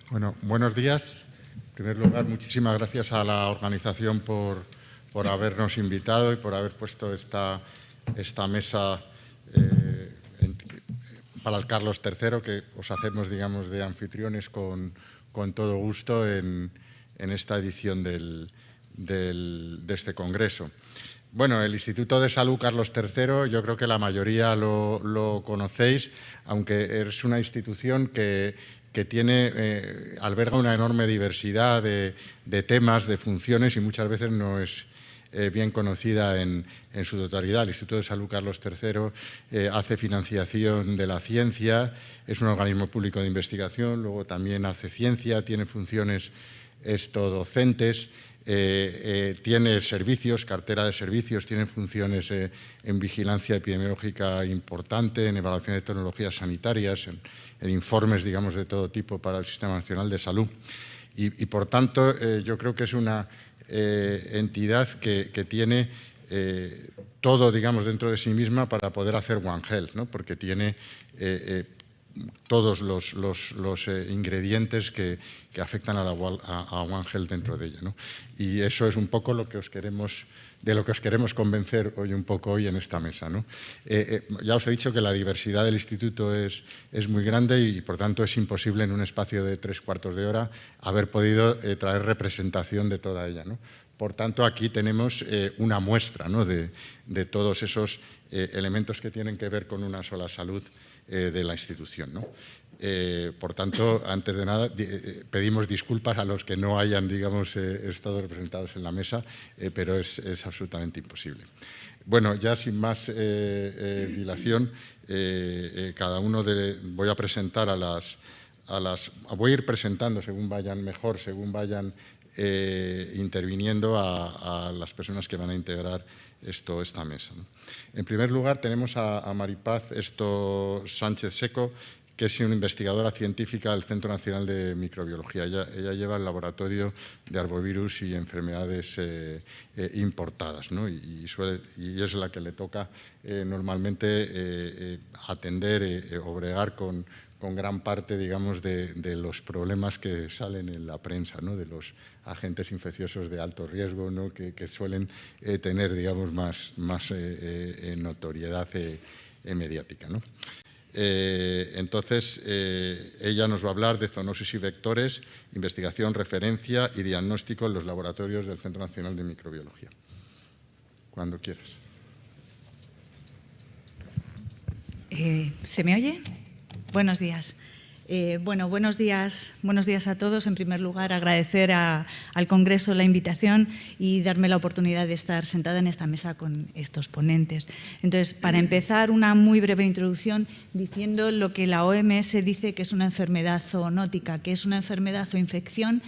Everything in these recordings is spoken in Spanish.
Bueno, buenos días. En primer lugar, muchísimas gracias a la organización por habernos invitado y por haber puesto esta mesa para el Carlos III, que os hacemos, digamos, de anfitriones con todo gusto en esta edición de este congreso. Bueno, el Instituto de Salud Carlos III, yo creo que la mayoría lo conocéis, aunque es una institución que alberga una enorme diversidad de temas, de funciones, y muchas veces no es bien conocida en su totalidad. El Instituto de Salud Carlos III hace financiación de la ciencia, es un organismo público de investigación, luego también hace ciencia, tiene funciones docentes, tiene servicios, cartera de servicios, tiene funciones en vigilancia epidemiológica importante, en evaluación de tecnologías sanitarias, en informes, digamos, de todo tipo para el Sistema Nacional de Salud. Y por tanto, yo creo que es una entidad que tiene todo, digamos, dentro de sí misma para poder hacer One Health, ¿no? Porque tiene todos los ingredientes que afectan a One Health dentro de ella, ¿no? Y eso es un poco lo que de lo que os queremos convencer hoy en esta mesa, ¿no? Ya os he dicho que la diversidad del instituto es muy grande y, por tanto, es imposible en un espacio de 3/4 de hora haber podido traer representación de toda ella, ¿no? Por tanto, aquí tenemos una muestra, ¿no?, de todos esos elementos que tienen que ver con una sola salud de la institución, ¿no? Por tanto, antes de nada, pedimos disculpas a los que no hayan, digamos, estado representados en la mesa, pero es absolutamente imposible. Bueno, ya sin más dilación, voy a presentar voy a ir presentando según vayan interviniendo a las personas que van a integrar esta mesa, ¿no? En primer lugar, tenemos a Maripaz Sánchez Seco, que es una investigadora científica del Centro Nacional de Microbiología. Ella lleva el laboratorio de arbovirus y enfermedades importadas, ¿no? y es la que le toca normalmente atender o bregar con gran parte, digamos, de los problemas que salen en la prensa, ¿no?, de los agentes infecciosos de alto riesgo, ¿no?, que suelen tener, digamos, más notoriedad mediática, ¿no? Entonces, ella nos va a hablar de zoonosis y vectores, investigación, referencia y diagnóstico en los laboratorios del Centro Nacional de Microbiología. Cuando quieras. ¿Se me oye? Buenos días. Buenos días a todos. En primer lugar, agradecer al Congreso la invitación y darme la oportunidad de estar sentada en esta mesa con estos ponentes. Entonces, para empezar, una muy breve introducción diciendo lo que la OMS dice que es una enfermedad zoonótica, que es una enfermedad o infección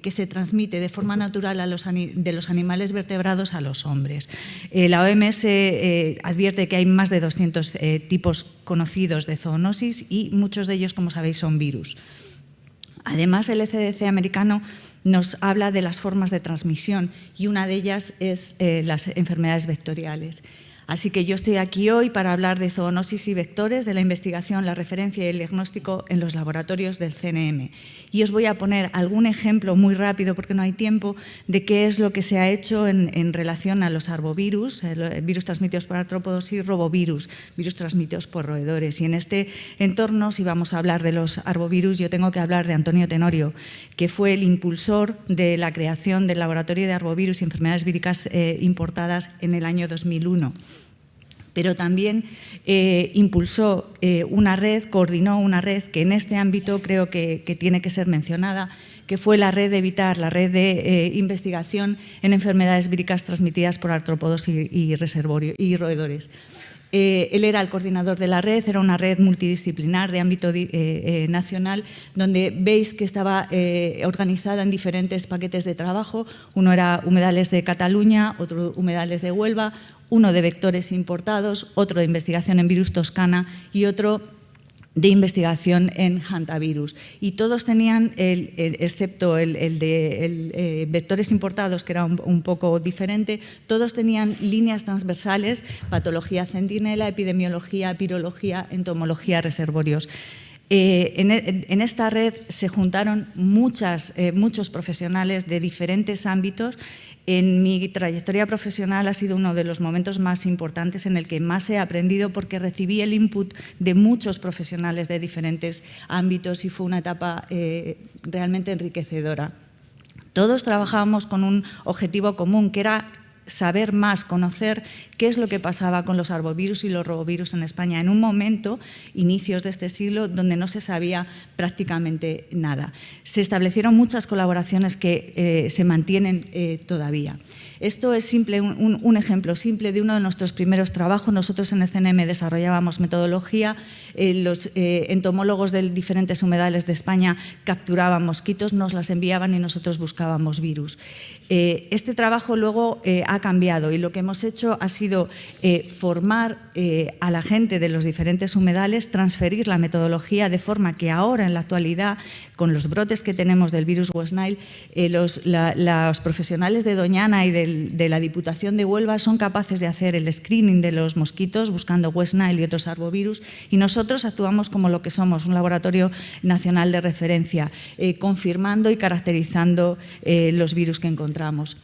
que se transmite de forma natural de los animales vertebrados a los hombres. La OMS advierte que hay más de 200 tipos conocidos de zoonosis y muchos de ellos, como sabéis, son virus. Además, el ECDC americano nos habla de las formas de transmisión y una de ellas es las enfermedades vectoriales. Así que yo estoy aquí hoy para hablar de zoonosis y vectores, de la investigación, la referencia y el diagnóstico en los laboratorios del CNM. Y os voy a poner algún ejemplo muy rápido, porque no hay tiempo, de qué es lo que se ha hecho en relación a los arbovirus, virus transmitidos por artrópodos, y robovirus, virus transmitidos por roedores. Y en este entorno, si vamos a hablar de los arbovirus, yo tengo que hablar de Antonio Tenorio, que fue el impulsor de la creación del Laboratorio de Arbovirus y Enfermedades Víricas Importadas en el año 2001. Pero también impulsó una red, coordinó una red que en este ámbito creo que tiene que ser mencionada, que fue la red de Evitar, la red de investigación en enfermedades víricas transmitidas por artrópodos y roedores. Él era el coordinador de la red, era una red multidisciplinar de ámbito nacional, donde veis que estaba organizada en diferentes paquetes de trabajo. Uno era humedales de Cataluña, otro humedales de Huelva, uno de vectores importados, otro de investigación en virus toscana y otro de investigación en hantavirus. Y todos tenían, excepto el de vectores importados, que era un poco diferente, todos tenían líneas transversales: patología centinela, epidemiología, virología, entomología, reservorios. En esta red se juntaron muchos profesionales de diferentes ámbitos. En mi trayectoria profesional ha sido uno de los momentos más importantes en el que más he aprendido, porque recibí el input de muchos profesionales de diferentes ámbitos y fue una etapa realmente enriquecedora. Todos trabajábamos con un objetivo común, que era saber más, conocer qué es lo que pasaba con los arbovirus y los robovirus en España en un momento, inicios de este siglo, donde no se sabía prácticamente nada. Se establecieron muchas colaboraciones que se mantienen todavía. Esto es un ejemplo simple de uno de nuestros primeros trabajos. Nosotros en el CNM desarrollábamos metodología, los entomólogos de diferentes humedales de España capturaban mosquitos, nos las enviaban y nosotros buscábamos virus. Este trabajo luego ha cambiado y lo que hemos hecho ha sido formar a la gente de los diferentes humedales, transferir la metodología de forma que ahora, en la actualidad, con los brotes que tenemos del virus West Nile, los profesionales de Doñana y de la Diputación de Huelva son capaces de hacer el screening de los mosquitos buscando West Nile y otros arbovirus, y nosotros actuamos como lo que somos, un laboratorio nacional de referencia, confirmando y caracterizando los virus que encontramos.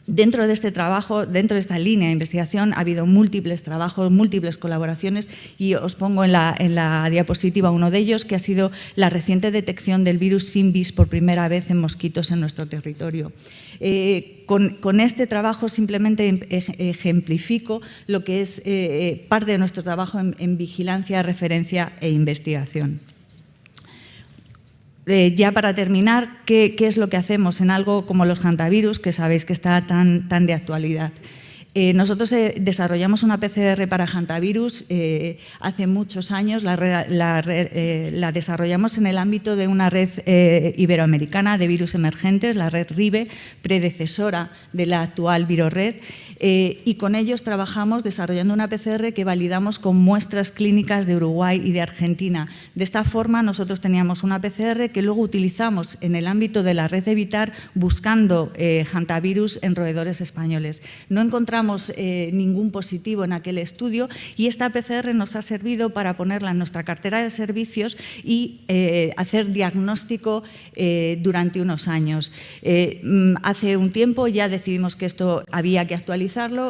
Dentro de este trabajo, dentro de esta línea de investigación, ha habido múltiples trabajos, múltiples colaboraciones, y os pongo en la diapositiva uno de ellos, que ha sido la reciente detección del virus Simbis por primera vez en mosquitos en nuestro territorio. Con este trabajo simplemente ejemplifico lo que es parte de nuestro trabajo en vigilancia, referencia e investigación. Ya para terminar, ¿qué es lo que hacemos en algo como los hantavirus, que sabéis que está tan de actualidad? Nosotros desarrollamos una PCR para hantavirus hace muchos años. La desarrollamos en el ámbito de una red iberoamericana de virus emergentes, la red RIBE, predecesora de la actual ViroRed, y con ellos trabajamos desarrollando una PCR que validamos con muestras clínicas de Uruguay y de Argentina. De esta forma, nosotros teníamos una PCR que luego utilizamos en el ámbito de la red Evitar buscando hantavirus en roedores españoles. No encontramos ningún positivo en aquel estudio y esta PCR nos ha servido para ponerla en nuestra cartera de servicios y hacer diagnóstico durante unos años. Hace un tiempo ya decidimos que esto había que actualizarlo,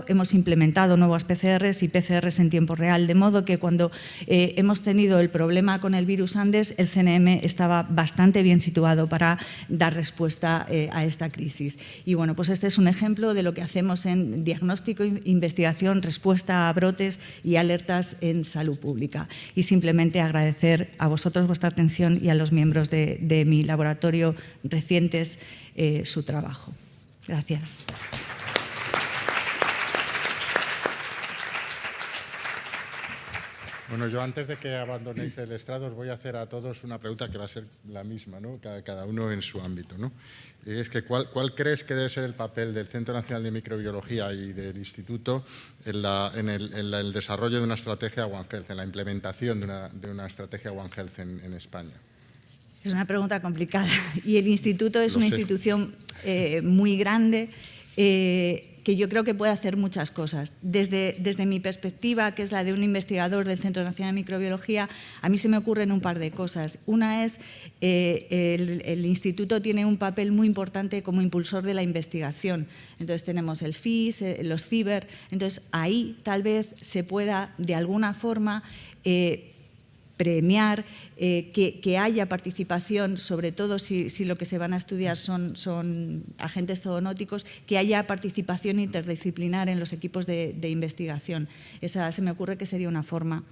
hemos implementado nuevas PCRs y PCRs en tiempo real, de modo que cuando hemos tenido el problema con el virus Andes, el CNM estaba bastante bien situado para dar respuesta a esta crisis. Y bueno, pues este es un ejemplo de lo que hacemos en diagnóstico, investigación, respuesta a brotes y alertas en salud pública. Y simplemente agradecer a vosotros vuestra atención y a los miembros de mi laboratorio recientes su trabajo. Gracias. Bueno, yo antes de que abandonéis el estrado os voy a hacer a todos una pregunta que va a ser la misma, ¿no? Cada uno en su ámbito, ¿no? Es que ¿cuál crees que debe ser el papel del Centro Nacional de Microbiología y del Instituto en el desarrollo de una estrategia One Health, en la implementación de una estrategia One Health en España? Es una pregunta complicada y el Instituto es una institución muy grande que yo creo que puede hacer muchas cosas. Desde mi perspectiva, que es la de un investigador del Centro Nacional de Microbiología, a mí se me ocurren un par de cosas. Una es el Instituto tiene un papel muy importante como impulsor de la investigación. Entonces tenemos el FIS, los CIBER, entonces ahí tal vez se pueda de alguna forma premiar, que haya participación, sobre todo si lo que se van a estudiar son agentes zoonóticos, que haya participación interdisciplinar en los equipos de investigación. Esa se me ocurre que sería una forma.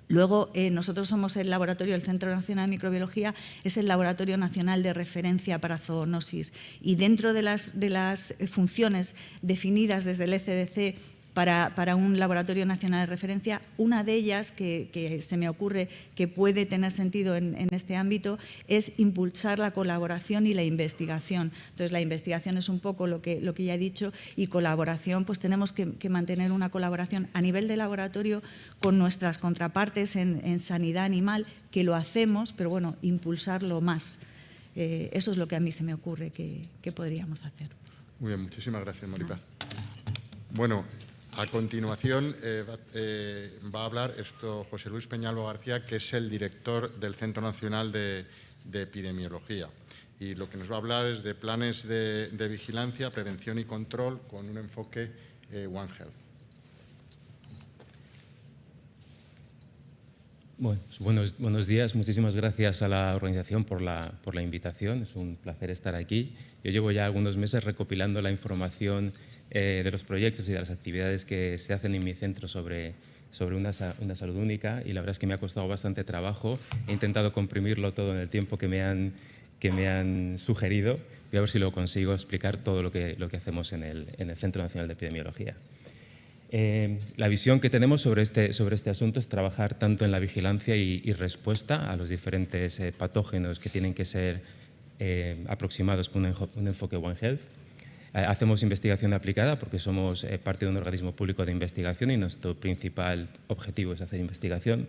Luego, nosotros somos el laboratorio, el Centro Nacional de Microbiología es el laboratorio nacional de referencia para zoonosis, y dentro de las funciones definidas desde el ECDC para un laboratorio nacional de referencia, una de ellas que se me ocurre que puede tener sentido en este ámbito es impulsar la colaboración y la investigación. Entonces, la investigación es un poco lo que ya he dicho, y colaboración, pues tenemos que mantener una colaboración a nivel de laboratorio con nuestras contrapartes en sanidad animal, que lo hacemos, pero bueno, impulsarlo más. Eso es lo que a mí se me ocurre que podríamos hacer. Muy bien, muchísimas gracias, Maripaz. Bueno, A continuación va a hablar José Luis Peñalba García, que es el director del Centro Nacional de Epidemiología. Y lo que nos va a hablar es de planes de vigilancia, prevención y control con un enfoque One Health. Bueno, buenos días. Muchísimas gracias a la organización por la invitación. Es un placer estar aquí. Yo llevo ya algunos meses recopilando la información de los proyectos y de las actividades que se hacen en mi centro sobre una salud única, y la verdad es que me ha costado bastante trabajo. He intentado comprimirlo todo en el tiempo que me han sugerido. Voy a ver si lo consigo explicar todo lo que hacemos en el Centro Nacional de Epidemiología. La visión que tenemos sobre este asunto es trabajar tanto en la vigilancia y respuesta a los diferentes patógenos que tienen que ser aproximados con un enfoque One Health. Hacemos investigación aplicada porque somos parte de un organismo público de investigación y nuestro principal objetivo es hacer investigación.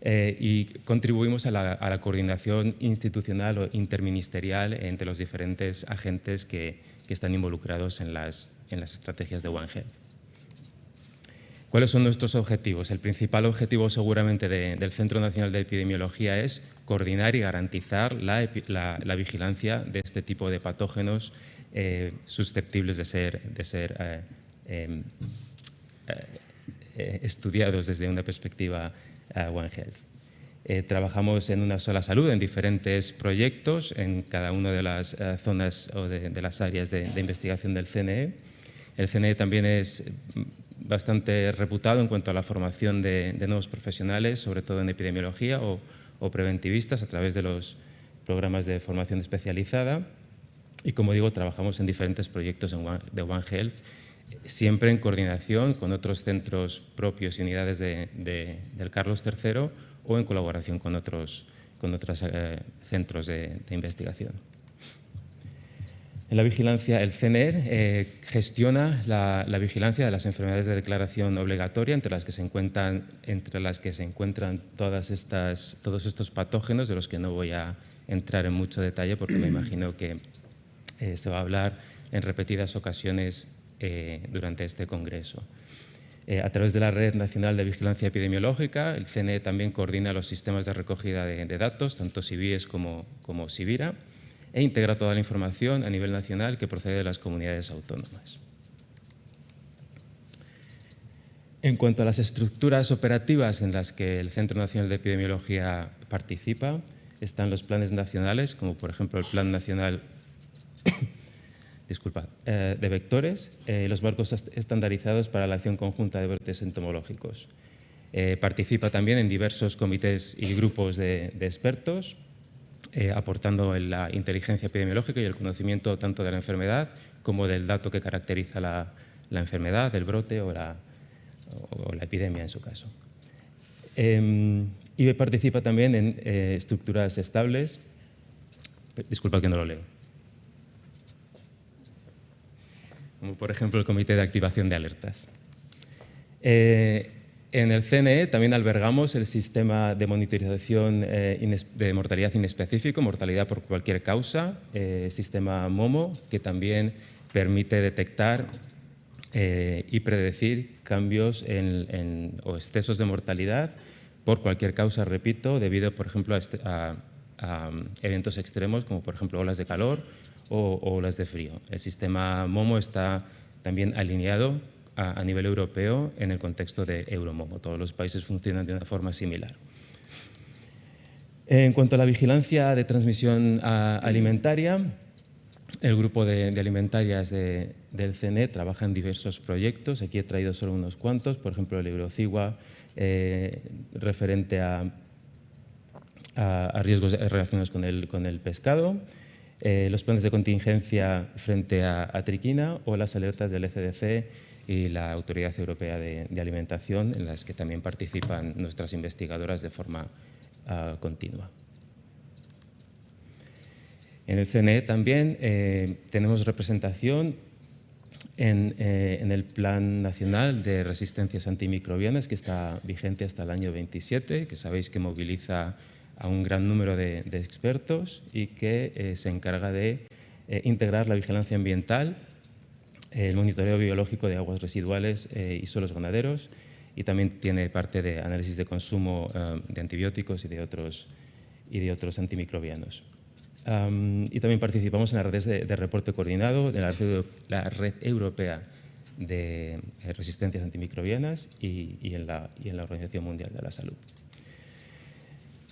Y contribuimos a la coordinación institucional o interministerial entre los diferentes agentes que están involucrados en las estrategias de One Health. ¿Cuáles son nuestros objetivos? El principal objetivo seguramente del Centro Nacional de Epidemiología es coordinar y garantizar la vigilancia de este tipo de patógenos susceptibles de ser estudiados desde una perspectiva One Health. Trabajamos en una sola salud, en diferentes proyectos, en cada una de las zonas o de las áreas de investigación del CNE. El CNE también es bastante reputado en cuanto a la formación de nuevos profesionales, sobre todo en epidemiología o preventivistas, a través de los programas de formación especializada. Y, como digo, trabajamos en diferentes proyectos de One Health, siempre en coordinación con otros centros propios y unidades del Carlos III o en colaboración con otros centros de investigación. En la vigilancia, el CNE gestiona la vigilancia de las enfermedades de declaración obligatoria, entre las que se encuentran todos estos patógenos, de los que no voy a entrar en mucho detalle porque me imagino que se va a hablar en repetidas ocasiones durante este congreso. A través de la Red Nacional de Vigilancia Epidemiológica, el CNE también coordina los sistemas de recogida de datos, tanto CIVIES como SIVIRA, e integra toda la información a nivel nacional que procede de las comunidades autónomas. En cuanto a las estructuras operativas en las que el Centro Nacional de Epidemiología participa, están los planes nacionales, como por ejemplo el Plan Nacional de Vectores, los marcos estandarizados para la acción conjunta de brotes entomológicos. Participa también en diversos comités y grupos de expertos, aportando la inteligencia epidemiológica y el conocimiento tanto de la enfermedad como del dato que caracteriza la enfermedad, el brote o la epidemia en su caso. Y participa también en estructuras estables. Disculpa que no lo leo. Como por ejemplo el Comité de Activación de Alertas. En el CNE también albergamos el sistema de monitorización de mortalidad inespecífico, mortalidad por cualquier causa, sistema MOMO, que también permite detectar y predecir cambios o excesos de mortalidad por cualquier causa, repito, debido, por ejemplo, a eventos extremos, como por ejemplo olas de calor o olas de frío. El sistema MOMO está también alineado a nivel europeo en el contexto de Euromomo. Todos los países funcionan de una forma similar. En cuanto a la vigilancia de transmisión alimentaria, el grupo de alimentarias del CNE trabaja en diversos proyectos. Aquí he traído solo unos cuantos, por ejemplo, el Eurocigua, referente a riesgos relacionados con el pescado, los planes de contingencia frente a triquina o las alertas del ECDC y la Autoridad Europea de Alimentación, en las que también participan nuestras investigadoras de forma continua. En el CNE también tenemos representación en el Plan Nacional de Resistencias Antimicrobianas, que está vigente hasta el año 27, que sabéis que moviliza a un gran número de expertos y que se encarga de integrar la vigilancia ambiental el monitoreo biológico de aguas residuales y suelos ganaderos, y también tiene parte de análisis de consumo de antibióticos y de otros antimicrobianos. Y también participamos en las redes de reporte coordinado de la Red Europea de Resistencias Antimicrobianas y en la Organización Mundial de la Salud.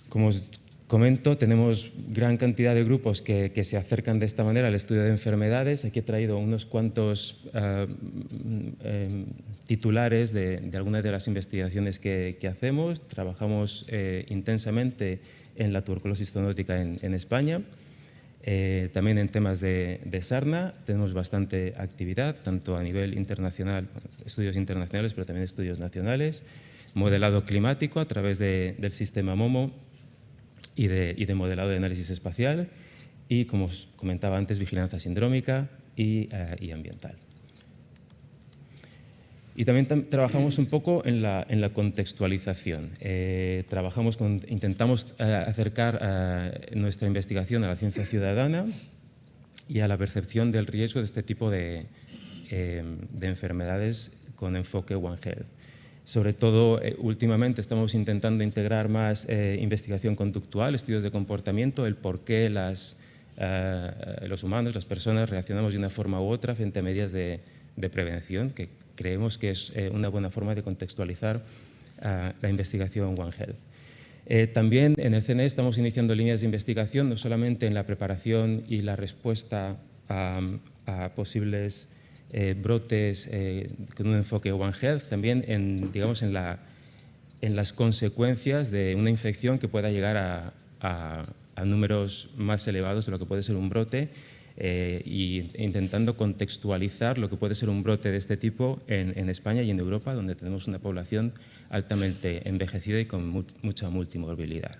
Como os comento, tenemos gran cantidad de grupos que se acercan de esta manera al estudio de enfermedades. Aquí he traído unos cuantos titulares de algunas de las investigaciones que hacemos. Trabajamos intensamente en la tuberculosis zoonótica en España. También en temas de sarna tenemos bastante actividad, tanto a nivel internacional, estudios internacionales, pero también estudios nacionales, modelado climático a través del sistema MOMO y de modelado de análisis espacial, y, como os comentaba antes, vigilancia sindrómica y ambiental. Y también trabajamos un poco en la contextualización. Intentamos acercar nuestra investigación a la ciencia ciudadana y a la percepción del riesgo de este tipo de enfermedades con enfoque One Health. Sobre todo, últimamente estamos intentando integrar más investigación conductual, estudios de comportamiento, el por qué los humanos, las personas, reaccionamos de una forma u otra frente a medidas de prevención, que creemos que es una buena forma de contextualizar la investigación One Health. También en el CNE estamos iniciando líneas de investigación, no solamente en la preparación y la respuesta a posibles brotes con un enfoque One Health, también en las consecuencias de una infección que pueda llegar a números más elevados de lo que puede ser un brote, y intentando contextualizar lo que puede ser un brote de este tipo en España y en Europa, donde tenemos una población altamente envejecida y con mucha multimorbilidad.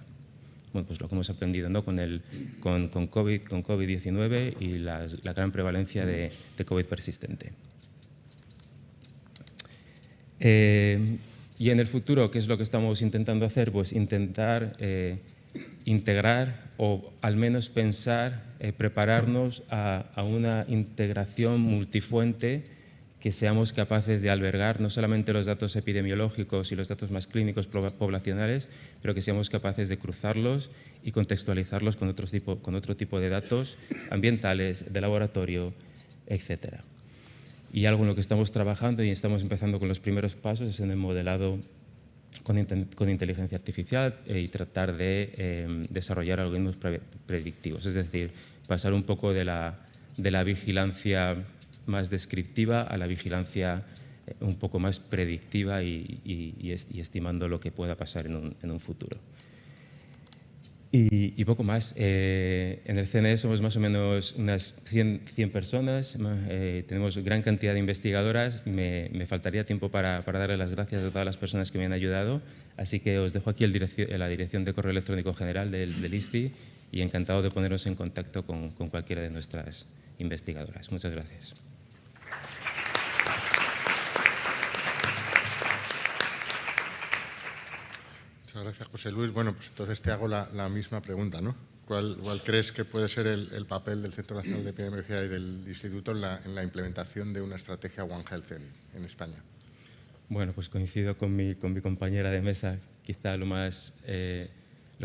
Bueno, pues lo que hemos aprendido, ¿no?, con COVID-19 y la gran prevalencia de COVID persistente. Y en el futuro, ¿qué es lo que estamos intentando hacer? Pues intentar integrar, o al menos pensar, prepararnos a una integración multifuente, que seamos capaces de albergar no solamente los datos epidemiológicos y los datos más clínicos poblacionales, pero que seamos capaces de cruzarlos y contextualizarlos con otro tipo de datos ambientales, de laboratorio, etc. Y algo en lo que estamos trabajando y estamos empezando con los primeros pasos es en el modelado con inteligencia artificial y tratar de desarrollar algoritmos predictivos, es decir, pasar un poco de la vigilancia más descriptiva a la vigilancia un poco más predictiva y estimando lo que pueda pasar en un futuro. Y poco más. En el CNE somos más o menos unas 100 personas, tenemos gran cantidad de investigadoras. Me faltaría tiempo para darle las gracias a todas las personas que me han ayudado, así que os dejo aquí la dirección de correo electrónico general del ISTI, y encantado de ponernos en contacto con cualquiera de nuestras investigadoras. Muchas gracias. Muchas gracias, José Luis. Bueno, pues entonces te hago la misma pregunta, ¿no? ¿Cuál crees que puede ser el papel del Centro Nacional de Epidemiología y del Instituto en la implementación de una estrategia One Health en España? Bueno, pues coincido con mi compañera de mesa. Quizá lo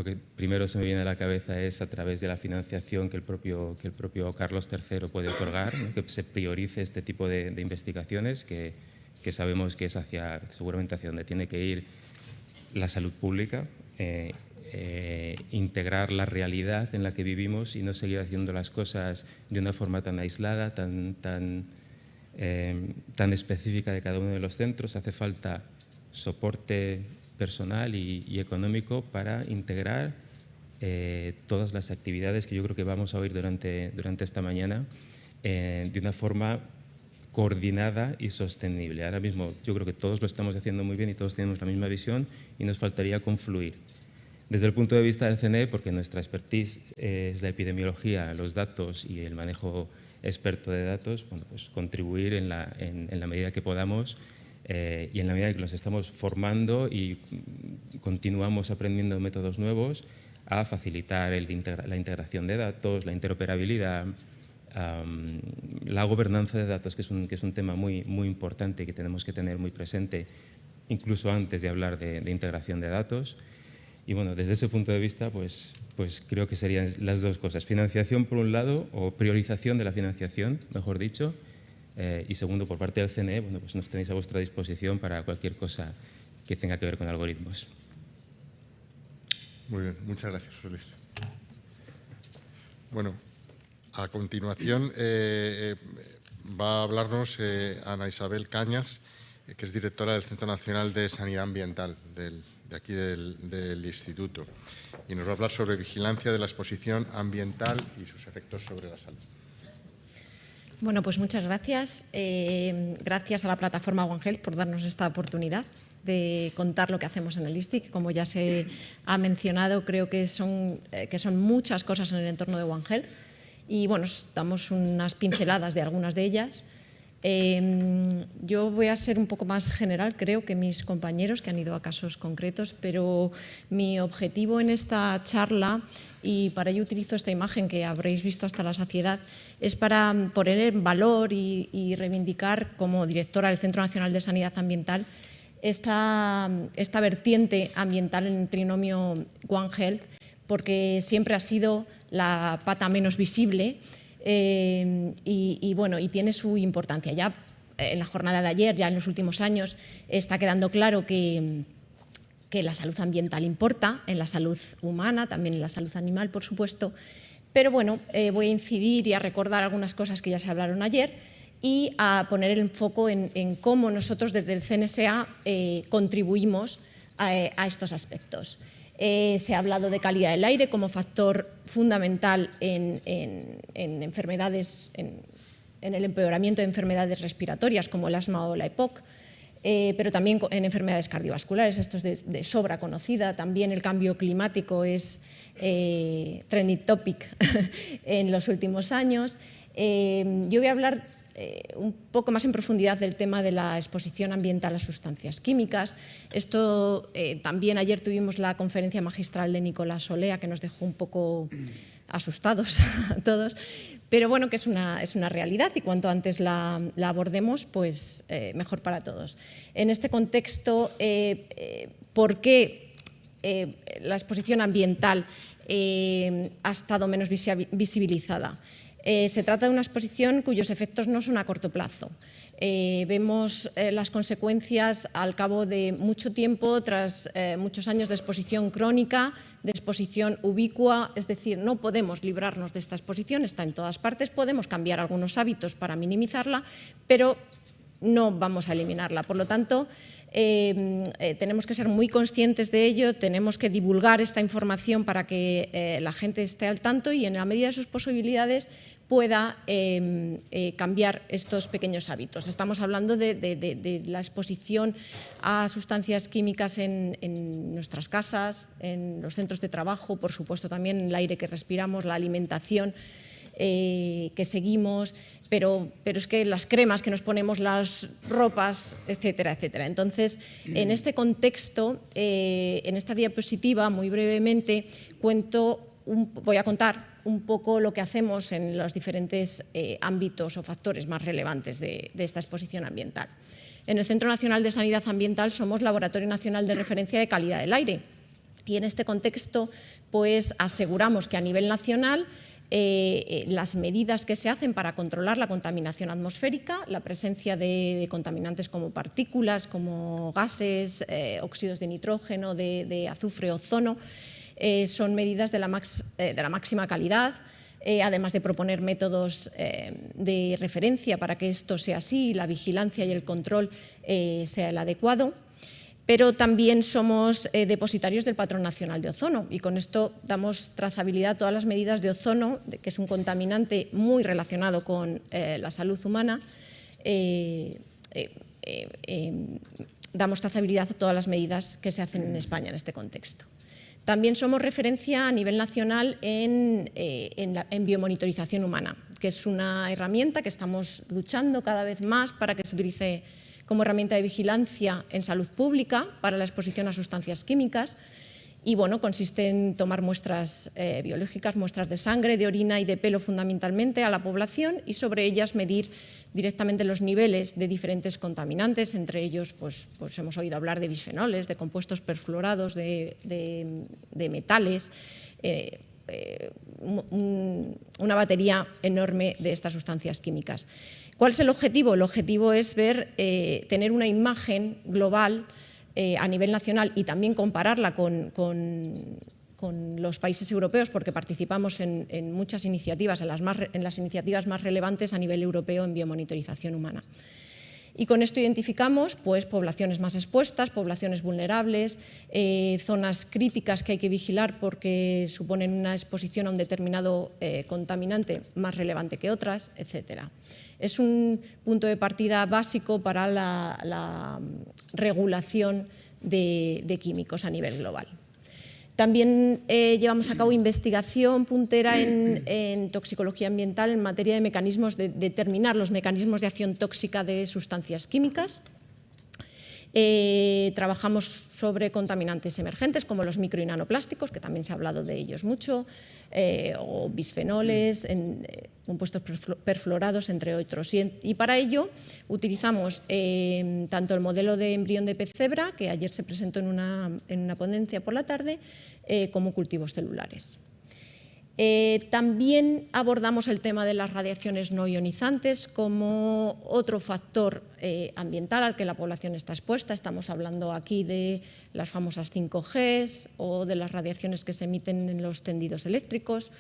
que primero se me viene a la cabeza es a través de la financiación que el propio Carlos III puede otorgar, ¿no?, que se priorice este tipo de investigaciones que sabemos que es seguramente hacia donde tiene que ir la salud pública, integrar la realidad en la que vivimos y no seguir haciendo las cosas de una forma tan aislada, tan específica de cada uno de los centros. Hace falta soporte personal y económico para integrar todas las actividades que yo creo que vamos a oír durante esta mañana de una forma coordinada y sostenible. Ahora mismo yo creo que todos lo estamos haciendo muy bien y todos tenemos la misma visión, y nos faltaría confluir. Desde el punto de vista del CNE, porque nuestra expertise es la epidemiología, los datos y el manejo experto de datos, bueno, pues contribuir en la medida que podamos y en la medida que nos estamos formando y continuamos aprendiendo métodos nuevos, a facilitar la integración de datos, la interoperabilidad, la gobernanza de datos, que es un tema muy, muy importante que tenemos que tener muy presente, incluso antes de hablar de integración de datos. Y bueno, desde ese punto de vista, pues creo que serían las dos cosas. Financiación por un lado, o priorización de la financiación, mejor dicho, y segundo, por parte del CNE, bueno, pues nos tenéis a vuestra disposición para cualquier cosa que tenga que ver con algoritmos. Muy bien, muchas gracias, José Luis. Bueno, a continuación va a hablarnos Ana Isabel Cañas, que es directora del Centro Nacional de Sanidad Ambiental de aquí del Instituto, y nos va a hablar sobre vigilancia de la exposición ambiental y sus efectos sobre la salud. Bueno, pues muchas gracias. Gracias a la plataforma One Health por darnos esta oportunidad de contar lo que hacemos en el ISTI, que como ya se ha mencionado, creo que son muchas cosas en el entorno de One Health. Y bueno, damos unas pinceladas de algunas de ellas. Yo voy a ser un poco más general, creo, que mis compañeros que han ido a casos concretos, pero mi objetivo en esta charla, y para ello utilizo esta imagen que habréis visto hasta la saciedad, es para poner en valor y reivindicar como directora del Centro Nacional de Sanidad Ambiental esta vertiente ambiental en el trinomio One Health, porque siempre ha sido la pata menos visible. Y tiene su importancia. Ya en la jornada de ayer, ya en los últimos años, está quedando claro que la salud ambiental importa, en la salud humana, también en la salud animal, por supuesto. Pero bueno, voy a incidir y a recordar algunas cosas que ya se hablaron ayer y a poner el foco en cómo nosotros desde el CNSA contribuimos a estos aspectos. Se ha hablado de calidad del aire como factor fundamental en enfermedades, en el empeoramiento de enfermedades respiratorias como el asma o la EPOC, pero también en enfermedades cardiovasculares. Esto es de sobra conocida. También el cambio climático es trending topic en los últimos años. Yo voy a hablar un poco más en profundidad del tema de la exposición ambiental a sustancias químicas. Esto también ayer tuvimos la conferencia magistral de Nicolás Olea, que nos dejó un poco asustados a todos, pero bueno, que es una realidad y cuanto antes la abordemos, pues mejor para todos. En este contexto, ¿por qué la exposición ambiental ha estado menos visibilizada? Se trata de una exposición cuyos efectos no son a corto plazo. Vemos las consecuencias al cabo de mucho tiempo, tras muchos años de exposición crónica, de exposición ubicua, es decir, no podemos librarnos de esta exposición, está en todas partes, podemos cambiar algunos hábitos para minimizarla, pero no vamos a eliminarla. Por lo tanto, tenemos que ser muy conscientes de ello, tenemos que divulgar esta información para que la gente esté al tanto y en la medida de sus posibilidades pueda cambiar estos pequeños hábitos. Estamos hablando de la exposición a sustancias químicas en nuestras casas, en los centros de trabajo, por supuesto también en el aire que respiramos, la alimentación que seguimos, pero es que las cremas que nos ponemos, las ropas, etcétera, etcétera. Entonces, en este contexto, en esta diapositiva, muy brevemente, voy a contar un poco lo que hacemos en los diferentes ámbitos o factores más relevantes de esta exposición ambiental. En el Centro Nacional de Sanidad Ambiental somos Laboratorio Nacional de Referencia de Calidad del Aire y en este contexto pues aseguramos que a nivel nacional las medidas que se hacen para controlar la contaminación atmosférica, la presencia de contaminantes como partículas, como gases, óxidos de nitrógeno, de azufre, ozono, son medidas de la máxima calidad, además de proponer métodos de referencia para que esto sea así, la vigilancia y el control sea el adecuado. Pero también somos depositarios del Patrón Nacional de Ozono y con esto damos trazabilidad a todas las medidas de ozono, que es un contaminante muy relacionado con la salud humana. Damos trazabilidad a todas las medidas que se hacen en España en este contexto. También somos referencia a nivel nacional en biomonitorización humana, que es una herramienta que estamos luchando cada vez más para que se utilice como herramienta de vigilancia en salud pública para la exposición a sustancias químicas Y bueno, consiste en tomar muestras biológicas, muestras de sangre, de orina y de pelo fundamentalmente a la población y sobre ellas medir directamente los niveles de diferentes contaminantes, entre ellos pues hemos oído hablar de bisfenoles, de compuestos perfluorados, de metales, una batería enorme de estas sustancias químicas. ¿Cuál es el objetivo? El objetivo es tener una imagen global a nivel nacional y también compararla con los países europeos, porque participamos en muchas iniciativas, en las iniciativas más relevantes a nivel europeo en biomonitorización humana. Y con esto identificamos pues, poblaciones más expuestas, poblaciones vulnerables, zonas críticas que hay que vigilar porque suponen una exposición a un determinado contaminante más relevante que otras, etc. Es un punto de partida básico para la regulación de químicos a nivel global. También llevamos a cabo investigación puntera en toxicología ambiental en materia de mecanismos de determinar los mecanismos de acción tóxica de sustancias químicas. Trabajamos sobre contaminantes emergentes como los micro y nanoplásticos, que también se ha hablado de ellos mucho, o bisfenoles, compuestos perfluorados, entre otros. Y para ello utilizamos tanto el modelo de embrión de pez cebra, que ayer se presentó en una ponencia por la tarde, como cultivos celulares. También abordamos el tema de las radiaciones no ionizantes como otro factor ambiental al que la población está expuesta. Estamos hablando aquí de las famosas 5Gs o de las radiaciones que se emiten en los tendidos eléctricos.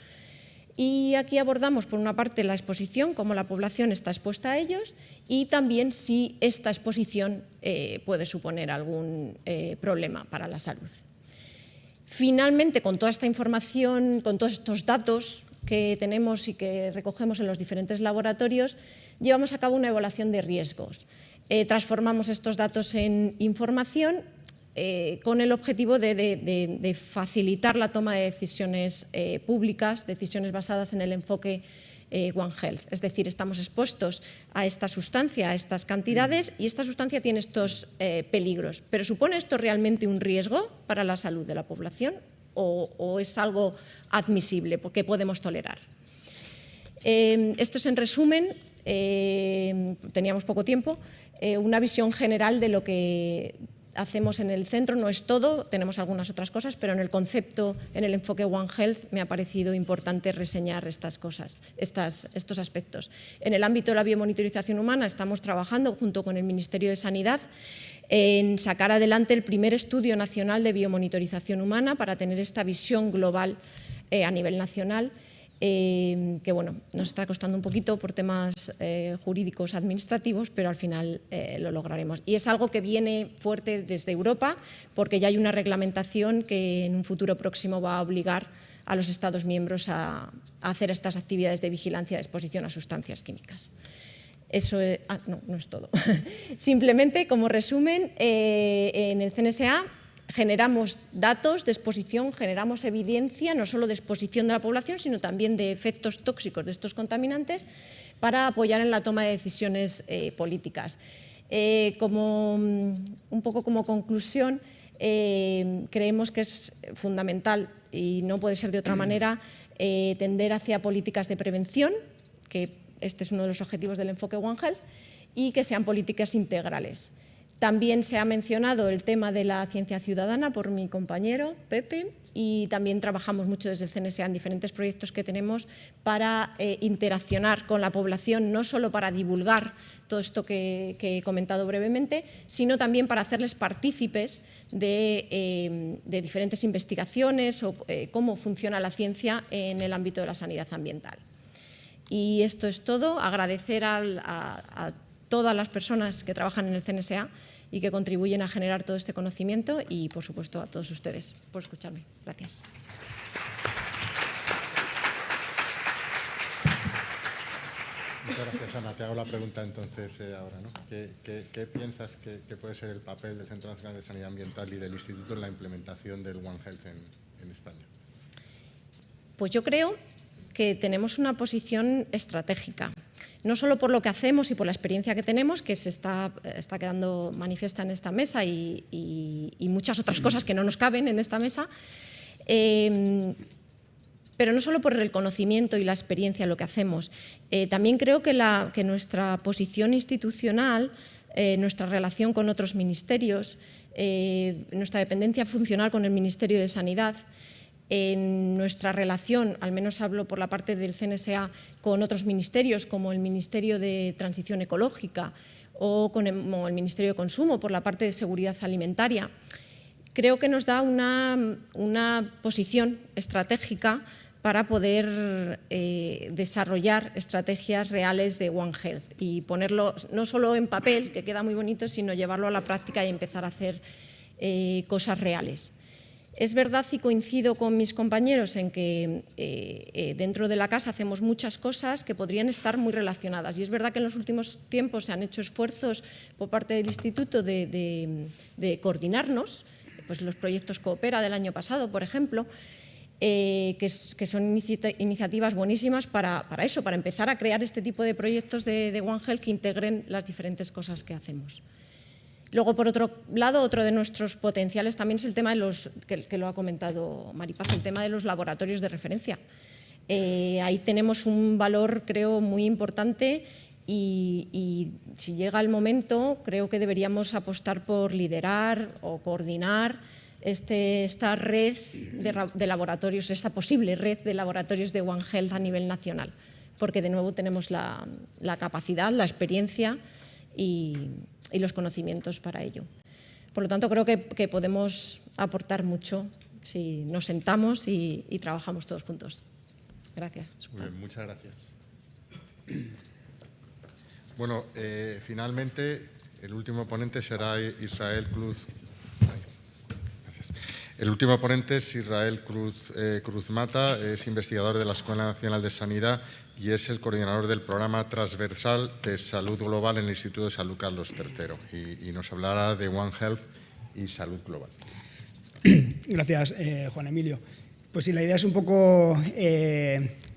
Y aquí abordamos, por una parte, la exposición, cómo la población está expuesta a ellos, y también si esta exposición puede suponer algún problema para la salud. Finalmente, con toda esta información, con todos estos datos que tenemos y que recogemos en los diferentes laboratorios, llevamos a cabo una evaluación de riesgos. Transformamos estos datos en información con el objetivo de facilitar la toma de decisiones públicas, decisiones basadas en el enfoque One Health. Es decir, estamos expuestos a esta sustancia, a estas cantidades, y esta sustancia tiene estos peligros. ¿Pero supone esto realmente un riesgo para la salud de la población o es algo admisible, que podemos tolerar? Esto es, en resumen, teníamos poco tiempo, una visión general de lo que hacemos en el centro. No es todo, tenemos algunas otras cosas, pero en el concepto, en el enfoque One Health, me ha parecido importante reseñar estas cosas, estos aspectos. En el ámbito de la biomonitorización humana estamos trabajando junto con el Ministerio de Sanidad en sacar adelante el primer estudio nacional de biomonitorización humana para tener esta visión global a nivel nacional. Que bueno, nos está costando un poquito por temas jurídicos administrativos, pero al final lo lograremos. Y es algo que viene fuerte desde Europa, porque ya hay una reglamentación que en un futuro próximo va a obligar a los Estados miembros a hacer estas actividades de vigilancia de exposición a sustancias químicas. Eso no es todo. Simplemente, como resumen, en el CNSA generamos datos de exposición, generamos evidencia no solo de exposición de la población, sino también de efectos tóxicos de estos contaminantes para apoyar en la toma de decisiones políticas. Un poco como conclusión, creemos que es fundamental, y no puede ser de otra manera, tender hacia políticas de prevención, que este es uno de los objetivos del enfoque One Health, y que sean políticas integrales. También se ha mencionado el tema de la ciencia ciudadana por mi compañero Pepe, y también trabajamos mucho desde el CNSA en diferentes proyectos que tenemos para interaccionar con la población, no solo para divulgar todo esto que he comentado brevemente, sino también para hacerles partícipes de diferentes investigaciones o cómo funciona la ciencia en el ámbito de la sanidad ambiental. Y esto es todo. Agradecer a todas las personas que trabajan en el CNSA y que contribuyen a generar todo este conocimiento, y, por supuesto, a todos ustedes por escucharme. Gracias. Muchas gracias, Ana. Te hago la pregunta entonces ahora, ¿no? ¿Qué piensas que puede ser el papel del Centro Nacional de Sanidad Ambiental y del Instituto en la implementación del One Health en España? Pues yo creo que tenemos una posición estratégica. no solo por lo que hacemos y por la experiencia que tenemos, que se está quedando manifiesta en esta mesa y muchas otras cosas que no nos caben en esta mesa, pero no solo por el conocimiento y la experiencia en lo que hacemos. También creo que nuestra posición institucional, nuestra relación con otros ministerios, nuestra dependencia funcional con el Ministerio de Sanidad, en nuestra relación, al menos hablo por la parte del CNSA, con otros ministerios como el Ministerio de Transición Ecológica o con el Ministerio de Consumo por la parte de seguridad alimentaria, creo que nos da una posición estratégica para poder desarrollar estrategias reales de One Health y ponerlo no solo en papel, que queda muy bonito, sino llevarlo a la práctica y empezar a hacer cosas reales. Es verdad y coincido con mis compañeros en que dentro de la casa hacemos muchas cosas que podrían estar muy relacionadas y es verdad que en los últimos tiempos se han hecho esfuerzos por parte del Instituto de coordinarnos, pues los proyectos Coopera del año pasado, por ejemplo, que son iniciativas buenísimas para eso, para empezar a crear este tipo de proyectos de One Health que integren las diferentes cosas que hacemos. Luego, por otro lado, otro de nuestros potenciales también es el tema de los, que lo ha comentado Maripaz, el tema de los laboratorios de referencia. Ahí tenemos un valor, creo, muy importante y si llega el momento, creo que deberíamos apostar por liderar o coordinar esta red de laboratorios, esta posible red de laboratorios de One Health a nivel nacional, porque de nuevo tenemos la capacidad, la experiencia y los conocimientos para ello. Por lo tanto, creo que podemos aportar mucho si nos sentamos y trabajamos todos juntos. Gracias. Muy bien, muchas gracias. Bueno, finalmente, el último ponente será Israel Cruz. Gracias. El último ponente es Israel Cruz Mata, es investigador de la Escuela Nacional de Sanidad y es el coordinador del programa transversal de salud global en el Instituto de Salud Carlos III y nos hablará de One Health y salud global. Gracias, Juan Emilio. Pues sí, la idea es un poco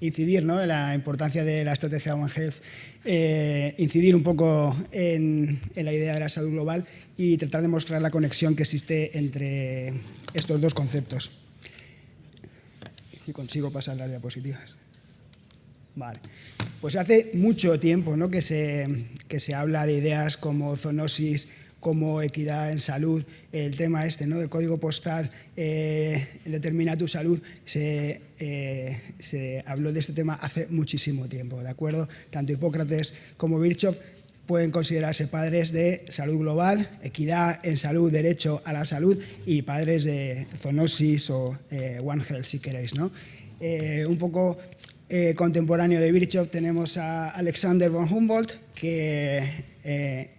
incidir, ¿no?, en la importancia de la estrategia One Health, incidir un poco en la idea de la salud global y tratar de mostrar la conexión que existe entre estos dos conceptos. Si consigo pasar las diapositivas. Vale. Pues hace mucho tiempo, ¿no?, que se habla de ideas como zoonosis, como equidad en salud, el tema ¿no?, del código postal, determina tu salud, se habló de este tema hace muchísimo tiempo, ¿de acuerdo? Tanto Hipócrates como Virchow pueden considerarse padres de salud global, equidad en salud, derecho a la salud y padres de zoonosis o One Health, si queréis, ¿no? Un poco contemporáneo de Virchow tenemos a Alexander von Humboldt, que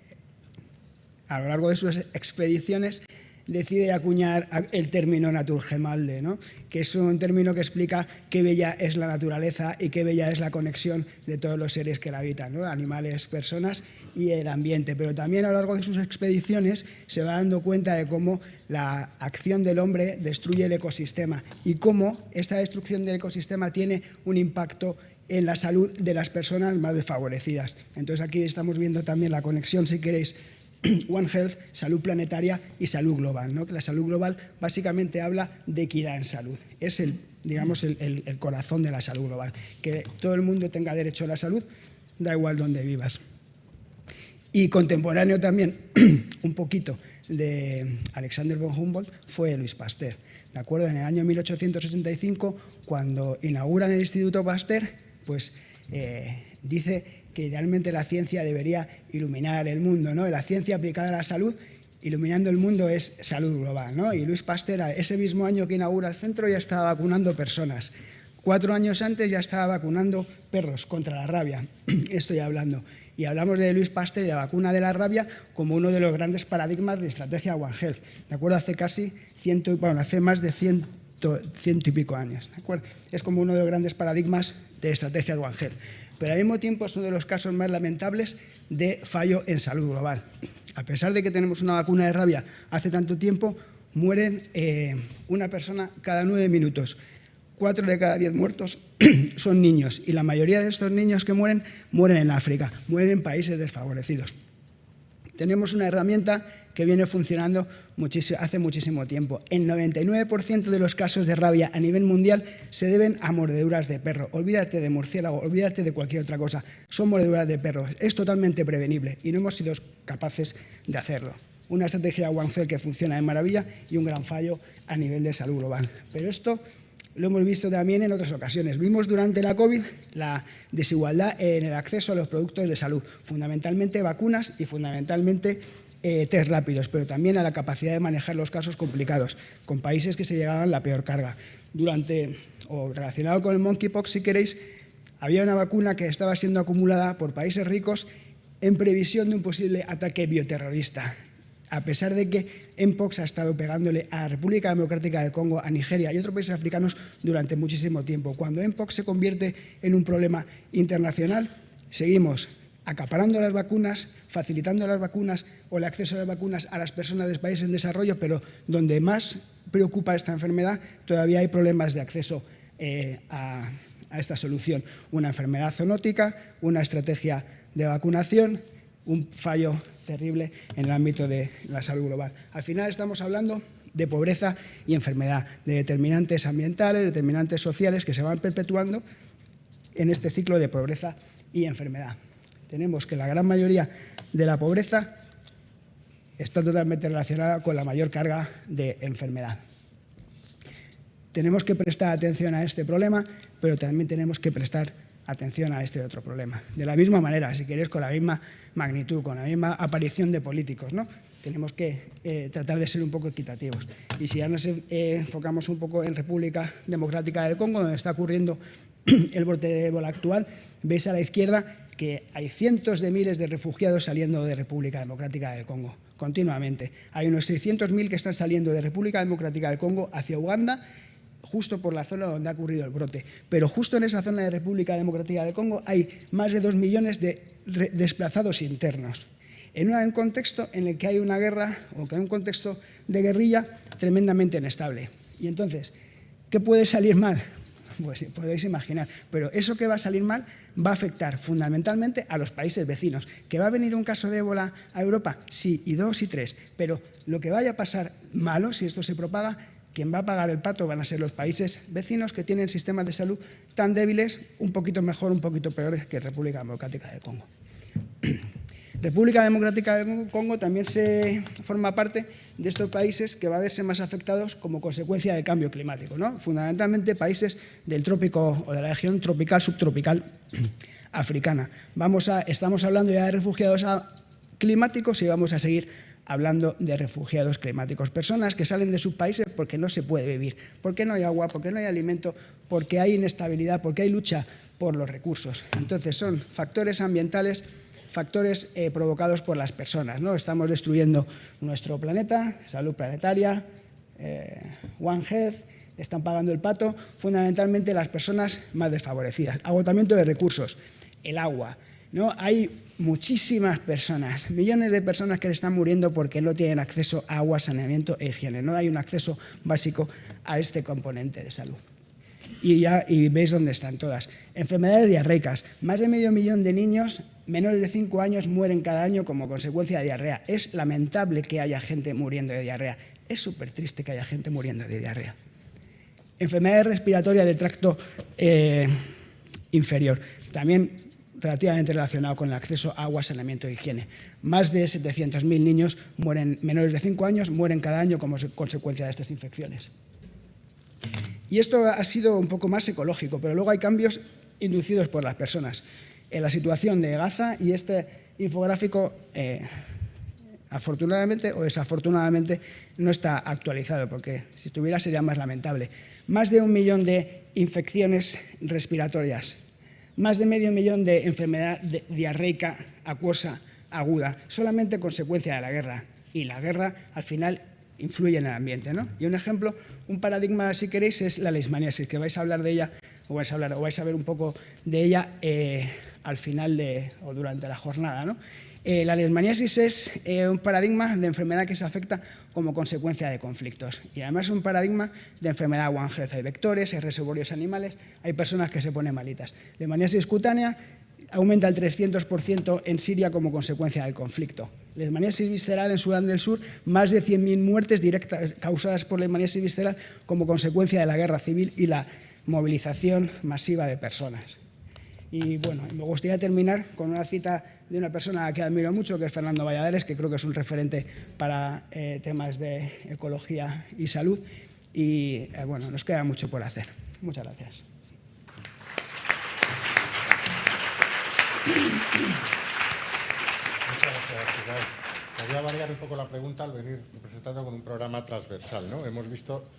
a lo largo de sus expediciones decide acuñar el término Naturgemalde, ¿no?, que es un término que explica qué bella es la naturaleza y qué bella es la conexión de todos los seres que la habitan, ¿no?, animales, personas y el ambiente. Pero también a lo largo de sus expediciones se va dando cuenta de cómo la acción del hombre destruye el ecosistema y cómo esta destrucción del ecosistema tiene un impacto en la salud de las personas más desfavorecidas. Entonces aquí estamos viendo también la conexión, si queréis, One Health, salud planetaria y salud global, ¿no? Que la salud global básicamente habla de equidad en salud. Es digamos, el corazón de la salud global. Que todo el mundo tenga derecho a la salud, da igual dónde vivas. Y contemporáneo también, un poquito, de Alexander von Humboldt fue Louis Pasteur. ¿De acuerdo? En el año 1865, cuando inauguran el Instituto Pasteur, pues dice que idealmente la ciencia debería iluminar el mundo, ¿no? La ciencia aplicada a la salud, iluminando el mundo, es salud global, ¿no? Y Louis Pasteur, ese mismo año que inaugura el centro, ya estaba vacunando personas. 4 años antes ya estaba vacunando perros contra la rabia. Estoy hablando. Y hablamos de Louis Pasteur y la vacuna de la rabia como uno de los grandes paradigmas de estrategia One Health. ¿De acuerdo? Hace más de 100 y pico años. ¿De acuerdo? Es como uno de los grandes paradigmas de estrategia One Health. Pero al mismo tiempo es uno de los casos más lamentables de fallo en salud global. A pesar de que tenemos una vacuna de rabia hace tanto tiempo, mueren una persona cada 9 minutos. 4 de cada 10 muertos son niños, y la mayoría de estos niños que mueren en África, mueren en países desfavorecidos. Tenemos una herramienta que viene funcionando hace muchísimo tiempo. El 99% de los casos de rabia a nivel mundial se deben a mordeduras de perro. Olvídate de murciélago, olvídate de cualquier otra cosa. Son mordeduras de perro. Es totalmente prevenible y no hemos sido capaces de hacerlo. Una estrategia One Health que funciona de maravilla y un gran fallo a nivel de salud global. Pero esto lo hemos visto también en otras ocasiones. Vimos durante la COVID la desigualdad en el acceso a los productos de salud, fundamentalmente vacunas y fundamentalmente test rápidos, pero también a la capacidad de manejar los casos complicados, con países que se llevaban la peor carga. Relacionado con el monkeypox, si queréis, había una vacuna que estaba siendo acumulada por países ricos en previsión de un posible ataque bioterrorista. A pesar de que Mpox ha estado pegándole a la República Democrática del Congo, a Nigeria y otros países africanos durante muchísimo tiempo. Cuando Mpox se convierte en un problema internacional, seguimos acaparando las vacunas, facilitando las vacunas o el acceso a las vacunas a las personas de países en desarrollo, pero donde más preocupa esta enfermedad, todavía hay problemas de acceso a esta solución. Una enfermedad zoonótica, una estrategia de vacunación, un fallo terrible en el ámbito de la salud global. Al final estamos hablando de pobreza y enfermedad, de determinantes ambientales, determinantes sociales que se van perpetuando en este ciclo de pobreza y enfermedad. Tenemos que la gran mayoría de la pobreza está totalmente relacionada con la mayor carga de enfermedad. Tenemos que prestar atención a este problema, pero también tenemos que prestar atención a este otro problema. De la misma manera, si queréis, con la misma magnitud, con la misma aparición de políticos, ¿no? Tenemos que tratar de ser un poco equitativos. Y si ya nos enfocamos un poco en República Democrática del Congo, donde está ocurriendo el brote de ébola actual, veis a la izquierda que hay cientos de miles de refugiados saliendo de República Democrática del Congo, continuamente. Hay unos 600.000 que están saliendo de República Democrática del Congo hacia Uganda, justo por la zona donde ha ocurrido el brote. Pero justo en esa zona de República Democrática del Congo hay más de 2 millones de desplazados internos. En un contexto en el que hay una guerra o que hay un contexto de guerrilla tremendamente inestable. Y entonces, ¿qué puede salir mal? Pues podéis imaginar, pero eso que va a salir mal va a afectar fundamentalmente a los países vecinos. ¿Que va a venir un caso de ébola a Europa? Sí, y 2 y 3, pero lo que vaya a pasar malo, si esto se propaga, quien va a pagar el pato van a ser los países vecinos que tienen sistemas de salud tan débiles, un poquito mejor, un poquito peores que República Democrática del Congo. República Democrática del Congo también se forma parte de estos países que va a verse más afectados como consecuencia del cambio climático, ¿no? Fundamentalmente países del trópico o de la región tropical, subtropical africana. Estamos hablando ya de refugiados climáticos y vamos a seguir hablando de refugiados climáticos. Personas que salen de sus países porque no se puede vivir, porque no hay agua, porque no hay alimento, porque hay inestabilidad, porque hay lucha por los recursos. Entonces son factores ambientales, factores provocados por las personas, ¿no? Estamos destruyendo nuestro planeta, salud planetaria, One Health, están pagando el pato, fundamentalmente las personas más desfavorecidas. Agotamiento de recursos, el agua, ¿no? Hay muchísimas personas, millones de personas que están muriendo porque no tienen acceso a agua, saneamiento e higiene. No hay un acceso básico a este componente de salud. Y veis dónde están todas. Enfermedades diarreicas. Más de medio millón de niños menores de 5 años mueren cada año como consecuencia de diarrea. Es lamentable que haya gente muriendo de diarrea. Es súper triste que haya gente muriendo de diarrea. Enfermedades respiratorias del tracto inferior. También relativamente relacionado con el acceso a agua, saneamiento e higiene. Más de 700.000 niños menores de 5 años mueren cada año como consecuencia de estas infecciones. Y esto ha sido un poco más ecológico, pero luego hay cambios inducidos por las personas. En la situación de Gaza, y este infográfico, afortunadamente o desafortunadamente, no está actualizado, porque si estuviera sería más lamentable. Más de 1 millón de infecciones respiratorias, más de medio millón de enfermedad diarreica acuosa aguda, solamente consecuencia de la guerra. Y la guerra, al final, influye en el ambiente, ¿no? Y un ejemplo, un paradigma, si queréis, es la leishmaniasis, que vais a hablar de ella, o vais a ver un poco de ella al final o durante la jornada, ¿no? La leishmaniasis es un paradigma de enfermedad que se afecta como consecuencia de conflictos y además es un paradigma de enfermedad One Health. Hay vectores, hay reservorios animales, hay personas que se ponen malitas. Leishmaniasis cutánea aumenta el 300% en Siria como consecuencia del conflicto. Leishmaniasis visceral en Sudán del Sur, más de 100.000 muertes directas causadas por leishmaniasis visceral como consecuencia de la guerra civil y la movilización masiva de personas. Y bueno, me gustaría terminar con una cita de una persona que admiro mucho, que es Fernando Valladares, que creo que es un referente para temas de ecología y salud. Y bueno, nos queda mucho por hacer. Muchas gracias. Muchas gracias. Voy a variar un poco la pregunta al venir presentando con un programa transversal, ¿no? Hemos visto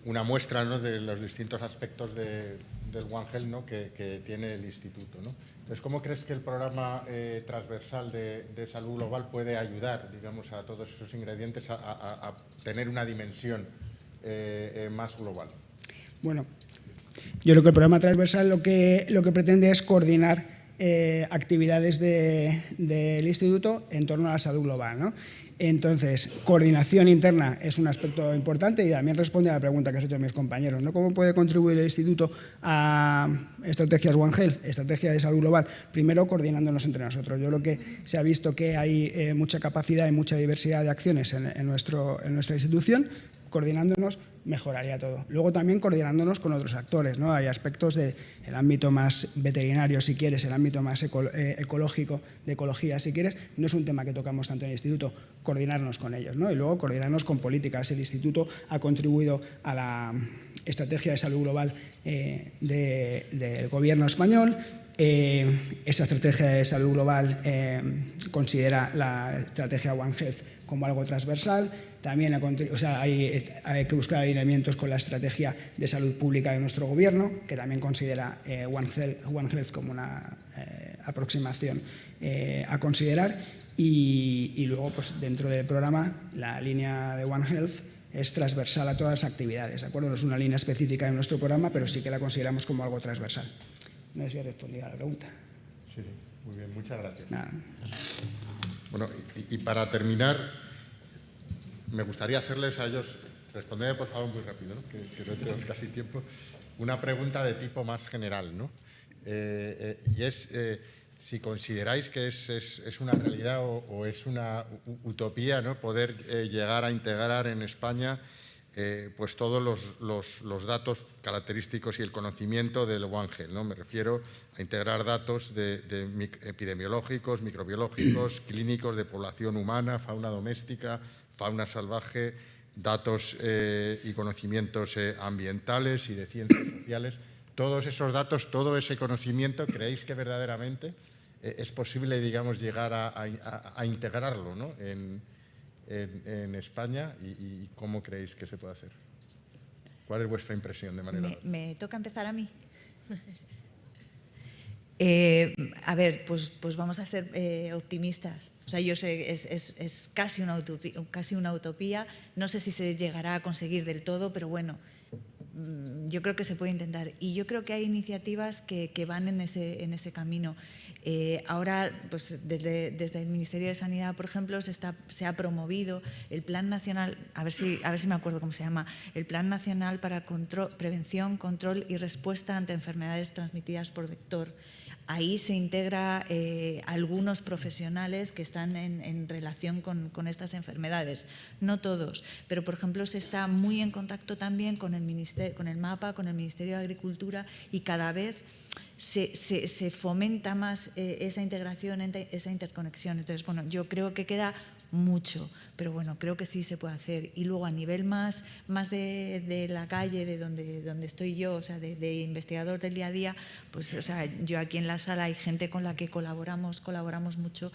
una muestra, ¿no?, de los distintos aspectos del One Health, ¿no?, que tiene el instituto, ¿no? Entonces, ¿cómo crees que el programa transversal de salud global puede ayudar, digamos, a todos esos ingredientes a tener una dimensión más global? Bueno, yo creo que el programa transversal lo que pretende es coordinar actividades del instituto en torno a la salud global, ¿no? Entonces, coordinación interna es un aspecto importante y también responde a la pregunta que has hecho mis compañeros, ¿no? ¿Cómo puede contribuir el instituto a estrategias One Health, estrategias de salud global? Primero, coordinándonos entre nosotros. Yo creo que se ha visto que hay mucha capacidad y mucha diversidad de acciones en nuestra institución. Coordinándonos mejoraría todo. Luego también coordinándonos con otros actores, ¿no? Hay aspectos del ámbito más veterinario, si quieres, el ámbito más ecológico, de ecología, si quieres. No es un tema que tocamos tanto en el instituto, coordinarnos con ellos, ¿no? Y luego coordinarnos con políticas. El instituto ha contribuido a la estrategia de salud global del gobierno español. Esa estrategia de salud global considera la estrategia One Health como algo transversal. También hay que buscar alineamientos con la estrategia de salud pública de nuestro gobierno, que también considera One Health como una aproximación a considerar. Y luego, pues, dentro del programa, la línea de One Health es transversal a todas las actividades, ¿de acuerdo? No es una línea específica de nuestro programa, pero sí que la consideramos como algo transversal. No sé si he respondido a la pregunta. Sí, muy bien, muchas gracias. Nada. Bueno, y para terminar, me gustaría hacerles a ellos, responderme por favor muy rápido, ¿no?, que no tenemos casi tiempo, una pregunta de tipo más general, ¿no? Y es si consideráis que es una realidad o es una utopía, ¿no?, poder llegar a integrar en España pues todos los datos característicos y el conocimiento del One Health, ¿no? Me refiero a integrar datos de epidemiológicos, microbiológicos, clínicos, de población humana, fauna doméstica, fauna salvaje, datos y conocimientos ambientales y de ciencias sociales. Todos esos datos, todo ese conocimiento, ¿creéis que verdaderamente es posible, digamos, llegar a integrarlo, ¿no?, en España? ¿Y cómo creéis que se puede hacer? ¿Cuál es vuestra impresión de manera? ¿Me toca empezar a mí? A ver, pues vamos a ser optimistas. O sea, yo sé, es casi una utopía. No sé si se llegará a conseguir del todo, pero bueno, yo creo que se puede intentar. Y yo creo que hay iniciativas que van en ese camino. Ahora, pues desde el Ministerio de Sanidad, por ejemplo, se ha promovido el Plan Nacional, a ver si me acuerdo cómo se llama, el Plan Nacional para Prevención, Control y Respuesta ante Enfermedades Transmitidas por Vector. Ahí se integra algunos profesionales que están en relación con estas enfermedades. No todos, pero por ejemplo se está muy en contacto también con el MAPA, con el Ministerio de Agricultura, y cada vez se fomenta más esa integración, esa interconexión. Entonces, bueno, yo creo que queda mucho, pero bueno, creo que sí se puede hacer. Y luego a nivel más de la calle, de donde estoy yo, o sea, de investigador del día a día, pues, o sea, yo aquí en la sala hay gente con la que colaboramos mucho.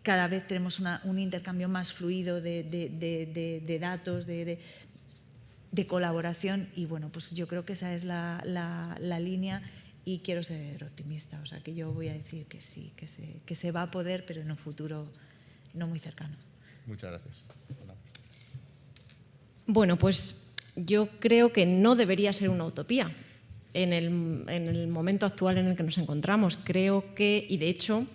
Cada vez tenemos un intercambio más fluido de datos, de colaboración, y bueno, pues yo creo que esa es la línea. Y quiero ser optimista, o sea, que yo voy a decir que sí, que se va a poder, pero en un futuro no muy cercano. Muchas gracias. Hola. Bueno, pues yo creo que no debería ser una utopía en el momento actual en el que nos encontramos. Creo que, y de hecho,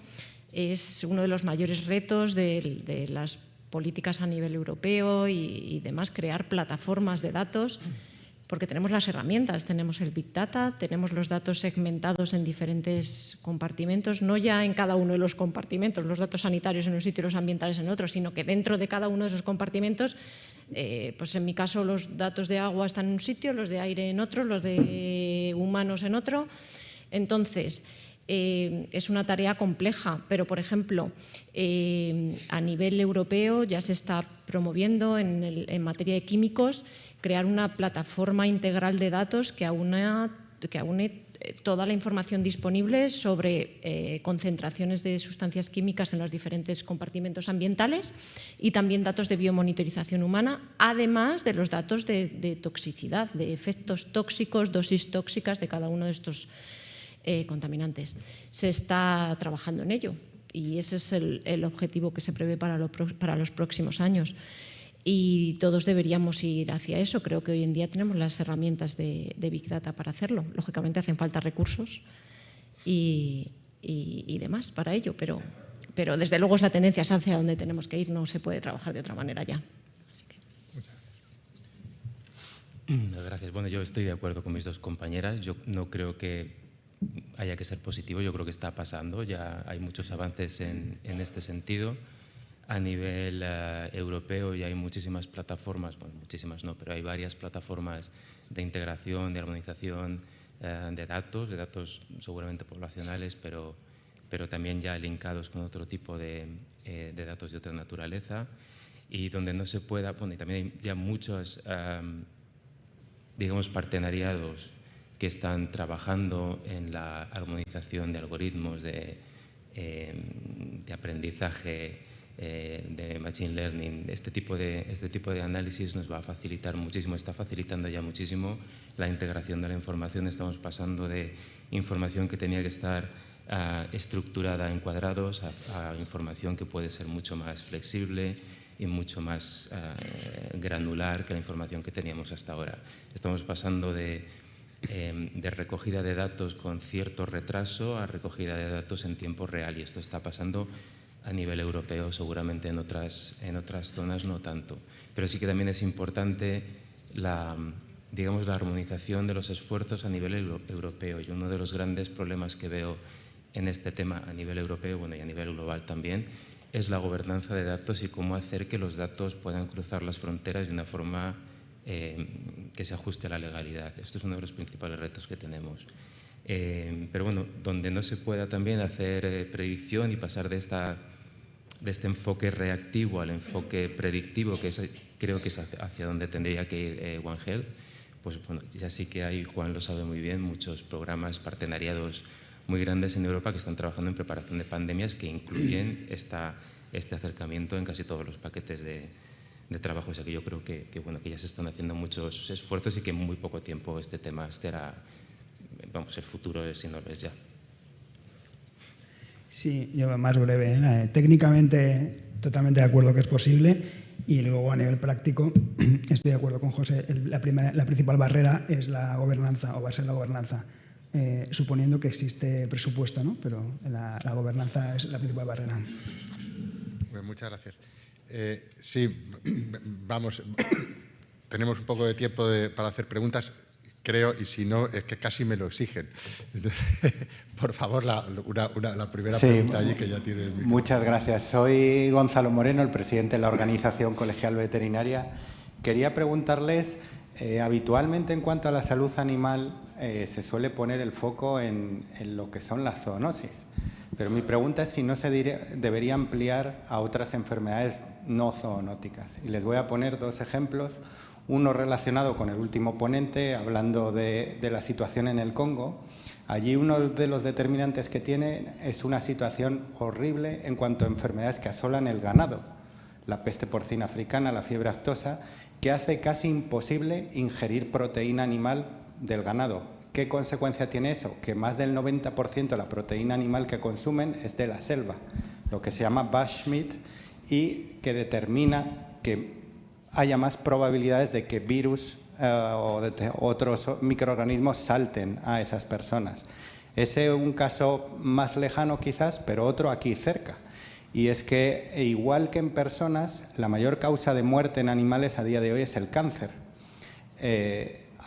es uno de los mayores retos de las políticas a nivel europeo y demás, crear plataformas de datos, porque tenemos las herramientas, tenemos el Big Data, tenemos los datos segmentados en diferentes compartimentos, no ya en cada uno de los compartimentos, los datos sanitarios en un sitio y los ambientales en otro, sino que dentro de cada uno de esos compartimentos, pues en mi caso los datos de agua están en un sitio, los de aire en otro, los de humanos en otro. Entonces, es una tarea compleja, pero, por ejemplo, a nivel europeo ya se está promoviendo en materia de químicos crear una plataforma integral de datos que aúne toda la información disponible sobre concentraciones de sustancias químicas en los diferentes compartimentos ambientales y también datos de biomonitorización humana, además de los datos de toxicidad, de efectos tóxicos, dosis tóxicas de cada uno de estos contaminantes. Se está trabajando en ello y ese es el objetivo que se prevé para los próximos años. Y todos deberíamos ir hacia eso. Creo que hoy en día tenemos las herramientas de Big Data para hacerlo. Lógicamente hacen falta recursos y demás para ello, pero desde luego es la tendencia, es hacia donde tenemos que ir, no se puede trabajar de otra manera ya. Así que... Gracias. Bueno, yo estoy de acuerdo con mis dos compañeras. Yo no creo que haya que ser positivo, yo creo que está pasando, ya hay muchos avances en este sentido. A nivel europeo ya hay muchísimas plataformas, bueno, muchísimas no, pero hay varias plataformas de integración, de armonización de datos seguramente poblacionales, pero también ya linkados con otro tipo de datos de otra naturaleza, y donde no se pueda, bueno, y también hay ya muchos, digamos, partenariados que están trabajando en la armonización de algoritmos de aprendizaje, de machine learning. Este tipo de análisis nos va a facilitar muchísimo, está facilitando ya muchísimo la integración de la información. Estamos pasando de información que tenía que estar estructurada en cuadrados a información que puede ser mucho más flexible y mucho más granular que la información que teníamos hasta ahora. Estamos pasando de recogida de datos con cierto retraso a recogida de datos en tiempo real, y esto está pasando a nivel europeo, seguramente en otras zonas no tanto. Pero sí que también es importante la armonización de los esfuerzos a nivel europeo, y uno de los grandes problemas que veo en este tema a nivel europeo, bueno, y a nivel global también, es la gobernanza de datos y cómo hacer que los datos puedan cruzar las fronteras de una forma que se ajuste a la legalidad. Esto es uno de los principales retos que tenemos. Pero bueno, donde no se pueda también hacer predicción y pasar de este enfoque reactivo al enfoque predictivo, que creo que es hacia donde tendría que ir One Health, pues bueno, ya sí que hay, Juan lo sabe muy bien, muchos programas, partenariados muy grandes en Europa que están trabajando en preparación de pandemias que incluyen este acercamiento en casi todos los paquetes de trabajo. O sea que yo creo que ya se están haciendo muchos esfuerzos y que en muy poco tiempo este tema será, vamos, el futuro es, si no lo es ya. Sí, yo más breve. Técnicamente, totalmente de acuerdo que es posible, y luego a nivel práctico estoy de acuerdo con José. La principal barrera es la gobernanza, o va a ser la gobernanza, suponiendo que existe presupuesto, ¿no? Pero la gobernanza es la principal barrera. Bueno, muchas gracias. Sí, vamos, tenemos un poco de tiempo para hacer preguntas, creo, y si no, es que casi me lo exigen. Entonces, por favor, la primera pregunta allí, que ya tiene el micrófono. Muchas gracias. Soy Gonzalo Moreno, el presidente de la Organización Colegial Veterinaria. Quería preguntarles, habitualmente en cuanto a la salud animal, se suele poner el foco en lo que son las zoonosis. Pero mi pregunta es si no se debería ampliar a otras enfermedades no zoonóticas. Y les voy a poner dos ejemplos. Uno relacionado con el último ponente, hablando de la situación en el Congo. Allí uno de los determinantes que tiene es una situación horrible en cuanto a enfermedades que asolan el ganado. La peste porcina africana, la fiebre aftosa, que hace casi imposible ingerir proteína animal del ganado. ¿Qué consecuencia tiene eso? Que más del 90% de la proteína animal que consumen es de la selva, lo que se llama bushmeat, y que determina que haya más probabilidades de que virus o de otros microorganismos salten a esas personas. Es un caso más lejano quizás, pero otro aquí cerca. Y es que, igual que en personas, la mayor causa de muerte en animales a día de hoy es el cáncer.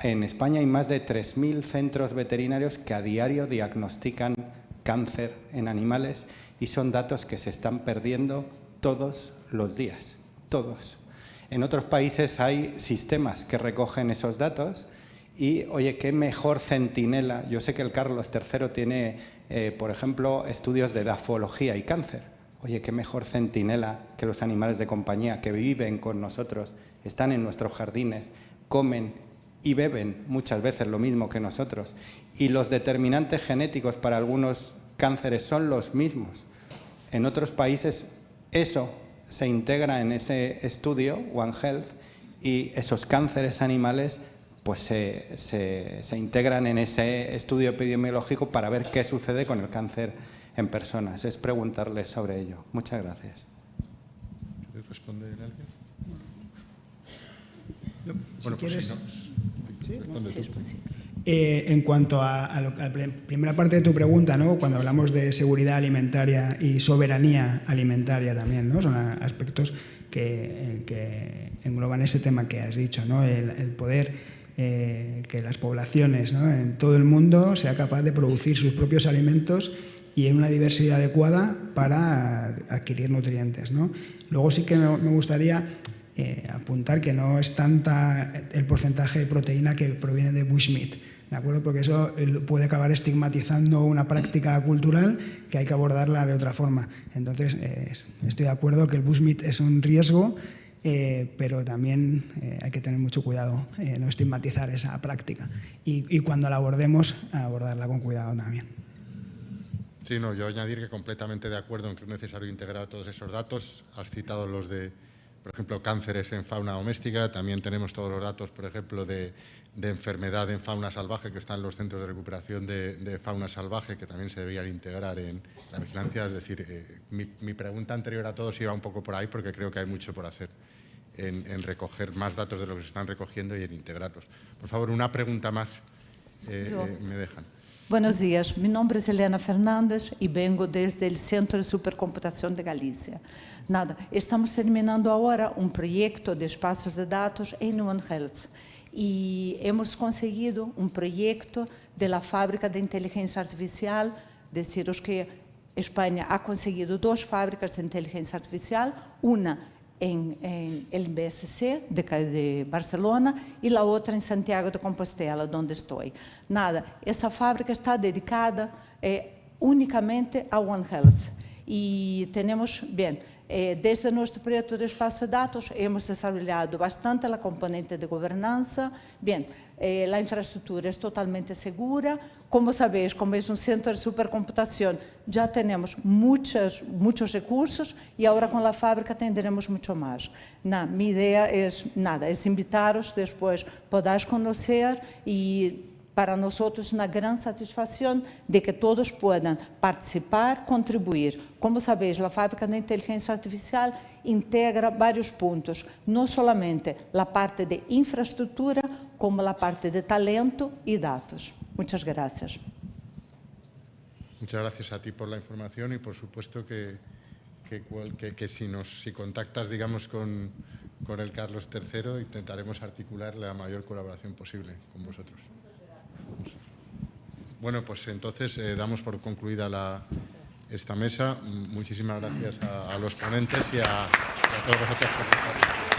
En España hay más de 3.000 centros veterinarios que a diario diagnostican cáncer en animales y son datos que se están perdiendo todos los días, todos. En otros países hay sistemas que recogen esos datos y, oye, qué mejor centinela. Yo sé que el Carlos III tiene, por ejemplo, estudios de edafología y cáncer. Oye, qué mejor centinela que los animales de compañía que viven con nosotros, están en nuestros jardines, comen y beben muchas veces lo mismo que nosotros. Y los determinantes genéticos para algunos cánceres son los mismos. En otros países eso se integra en ese estudio, One Health, y esos cánceres animales pues se integran en ese estudio epidemiológico para ver qué sucede con el cáncer en personas. Es preguntarles sobre ello. Muchas gracias. ¿Quieres responder alguien? Bueno, pues si no, Sí, es posible. En cuanto a la primera parte de tu pregunta, ¿no? Cuando hablamos de seguridad alimentaria y soberanía alimentaria también, ¿no? Son aspectos que engloban ese tema que has dicho, ¿no? El poder que las poblaciones, ¿no? En todo el mundo sea capaz de producir sus propios alimentos y en una diversidad adecuada para adquirir nutrientes, ¿no? Luego sí que me gustaría apuntar que no es tanta el porcentaje de proteína que proviene de bushmeat, ¿de acuerdo? Porque eso puede acabar estigmatizando una práctica cultural que hay que abordarla de otra forma. Entonces, estoy de acuerdo que el bushmeat es un riesgo, pero también hay que tener mucho cuidado, no estigmatizar esa práctica. Y cuando la abordemos, abordarla con cuidado también. Sí, no, yo añadir que completamente de acuerdo en que es necesario integrar todos esos datos. Has citado los de, por ejemplo, cánceres en fauna doméstica. También tenemos todos los datos, por ejemplo, de enfermedad en fauna salvaje, que están en los centros de recuperación de fauna salvaje, que también se deberían integrar en la vigilancia. Es decir, mi pregunta anterior a todos iba un poco por ahí, porque creo que hay mucho por hacer en recoger más datos de los que se están recogiendo y en integrarlos. Por favor, una pregunta más, me dejan. Buenos días, mi nombre es Elena Fernández y vengo desde el Centro de Supercomputación de Galicia. Nada, estamos terminando ahora un proyecto de espacios de datos en One Health y hemos conseguido un proyecto de la fábrica de inteligencia artificial. Deciros que España ha conseguido 2 fábricas de inteligencia artificial, una en el BSC de Barcelona y la otra en Santiago de Compostela, donde estoy. Nada, esa fábrica está dedicada únicamente a One Health. Y tenemos, bien, desde nuestro proyecto de espacio de datos hemos desarrollado bastante la componente de gobernanza. Bien, la infraestructura es totalmente segura. Como sabéis, como es un centro de supercomputación, ya tenemos muchos recursos y ahora con la fábrica tendremos mucho más. Mi idea es invitaros, después podáis conocer y para nosotros una gran satisfacción de que todos puedan participar, contribuir. Como sabéis, la fábrica de inteligencia artificial integra varios puntos, no solamente la parte de infraestructura, como la parte de talento y datos. Muchas gracias. Muchas gracias a ti por la información y por supuesto que si contactas, digamos, con el Carlos III, intentaremos articular la mayor colaboración posible con vosotros. Bueno, pues entonces damos por concluida esta mesa. Muchísimas gracias a los ponentes y a todos vosotros por estar.